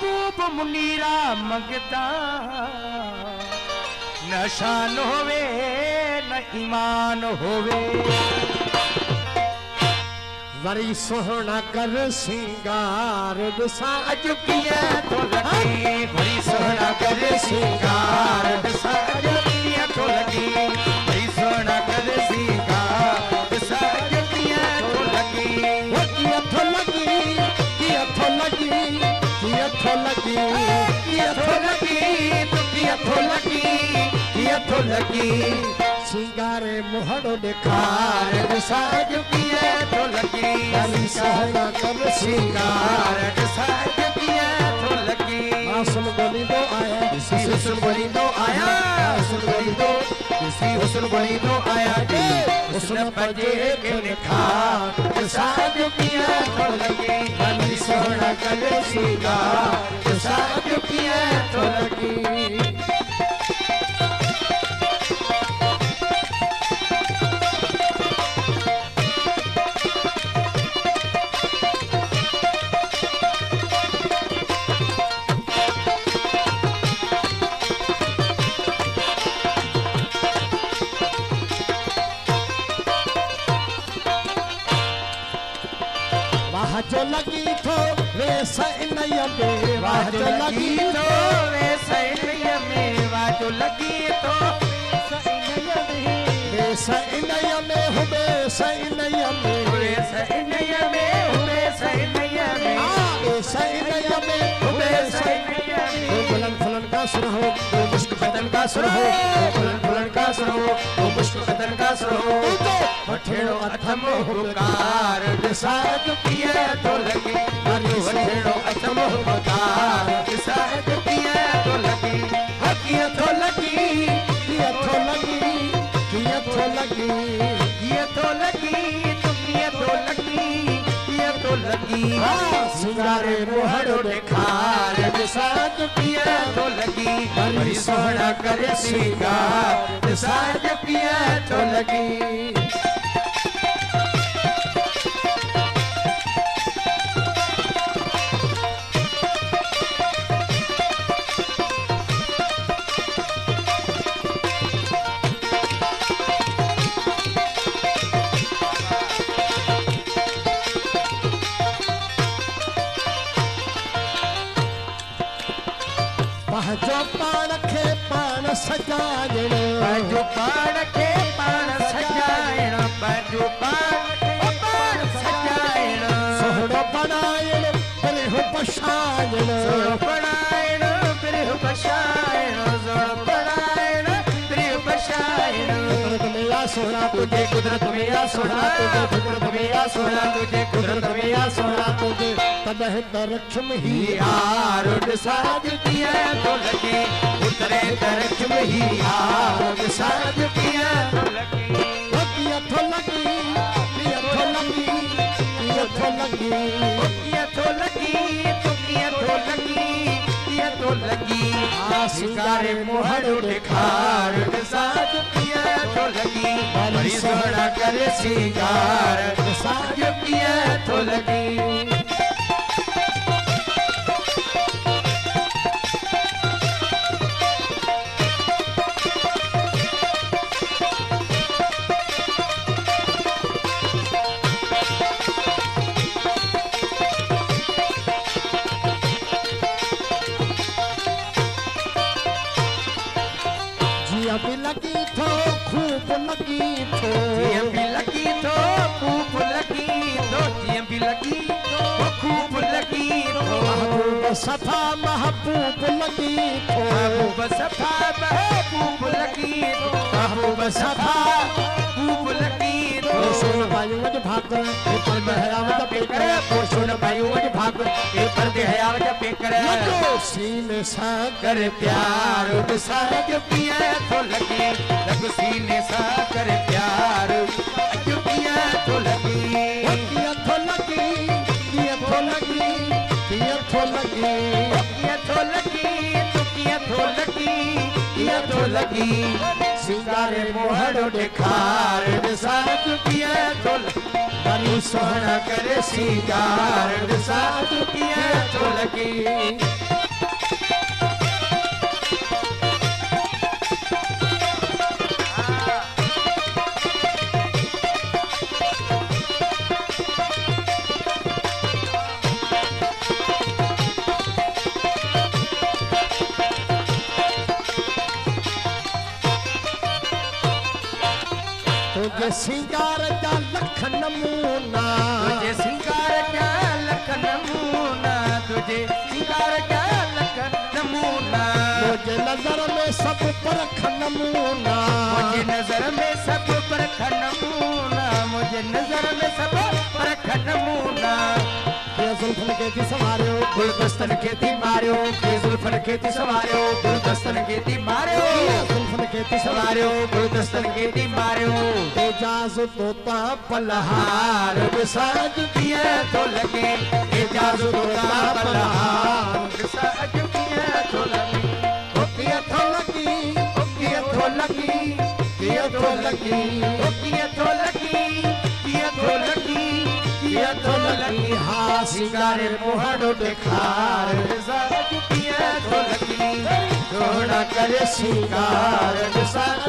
महबूब मुनीरा मंगता न शान होवे न ईमान होवे वरी सोहना कर सिंगार दिसा अज पिया तो लगी वरी सोहना कर सिंगार दिसा अज पिया तो लगी वरी सोहना कर सिंगार दिसा अज पिया तो लगी किया तो लगी किया तो लगी किया तो लगी किया तो लगी तो किया तो लगी किया तो लगी सिंगारे मोहड़ो दिखार दिसा अज पिया तो लगी वरी सोहना कर सिंगार दिसा अज पिया तो लगी हुस्न बोली दो आया किसी हुस्न बोली दो आया हुस्न बोली दो किसी हुस्न बोली दो आया हुस्न पजे के निखार साज पिया तो लगी बनी सोहना कर सिंगार साज पिया तो लगी जो लगी तो वे सैनय में वाह जो लगी तो वे सैनय में वाह जो लगी तो वे सैनय में हुबे सैनय में वे सैनय में हुबे सैनय में वे सैनय में हुबे सैनय में बुलंद फुलन का सुर हो वो मुश्क बदन का सुर हो बुलंद फुलन का सुर हो वो मुश्क बदन का सुर हो वठेड़ो अथम हुकार दिसाज पिया तो लगी वठेड़ो अथम हुकार दिसाज पिया तो लगी किया तो लगी किया तो लगी किया तो लगी किया तो लगी तो किया तो लगी किया तो लगी सिंगारे मोहड़ो दिखार दिसाज पिया तो लगी बड़ी सोहना करे सिंगार दिसाज पिया तो लगी जो पान खे पान सजाइण जो पान खे पान सजाइण जो पान सजाइण सोहणो बणाइण बिरह पछाइण सोहणो बणाइण बिरह पछाइण सोहणो बणाइण बिरह पछाइण कुदरत में आ सोहणा तुझे कुदरत में आ सोहणा तुझे कुदरत में आ सोहणा तुझे कुदरत में आ सोहणा तुझे तदह तरक्ष्म ही यार साज पिया तो लगी उतरे तरक्ष्म ही यार साज पिया तो लगी किया तो लगी किया तो लगी किया तो लगी किया तो लगी तो किया तो लगी किया तो लगी सिंगारे मोहड़ो दिखार साज पिया तो लगी बड़ी सोहना करे सिंगार साज पिया तो लगी भी लगी थो खूब लगी थो भी लगी तो खूब लगी तो भी लगी तो खूब लगी तो महबूब सफा महबूब लगी थो महबूब सफा महबूब लगी तो महबूब सफा खूब लगी तो सोन पायु वज भाग पेपर में हयावत पेकर पोषण पायु वज भाग पेपर दे हयावत पेकर लगो सीने सागर प्यार साज पिया तो लगी लगो सीने सागर प्यार जो पिया तो लगी किया तो लगी किया तो लगी किया तो लगी किया तो लगी तो किया तो लगी किया तो लगी सिंगारे मोहड़ो दिखार साज पिया तो बनी सोहना करे सिंगार साज पिया तो लगी सिंगार जा लख नमूना तुझे सिंगार जा लख नमूना तुझे सिंगार जा लख नमूना मुझे नजर में सब परख नमूना मुझे नजर में सब परख नमूना मुझे नजर में सब परख नमूना के जुल्फन के थी सवारियो गुलदस्तन के थी मारियो के जुल्फन के थी सवारियो गुलदस्तन के थी मारियो जुल्फन के थी सवारियो गुलदस्तन के थी मारियो एजाज तोता पलहार विसाज पिया तो लगे एजाज तोता पलहार विसाज पिया तो लगे ओ पिया तो लगी ओ पिया तो लगी पिया तो लगी ओ पिया तो लगी पिया तो लगी पिया तो लगी हाँ सिंगारे मोहड़ो देखार विसाज पिया तो लगी थोड़ा करे सिंगार विसाज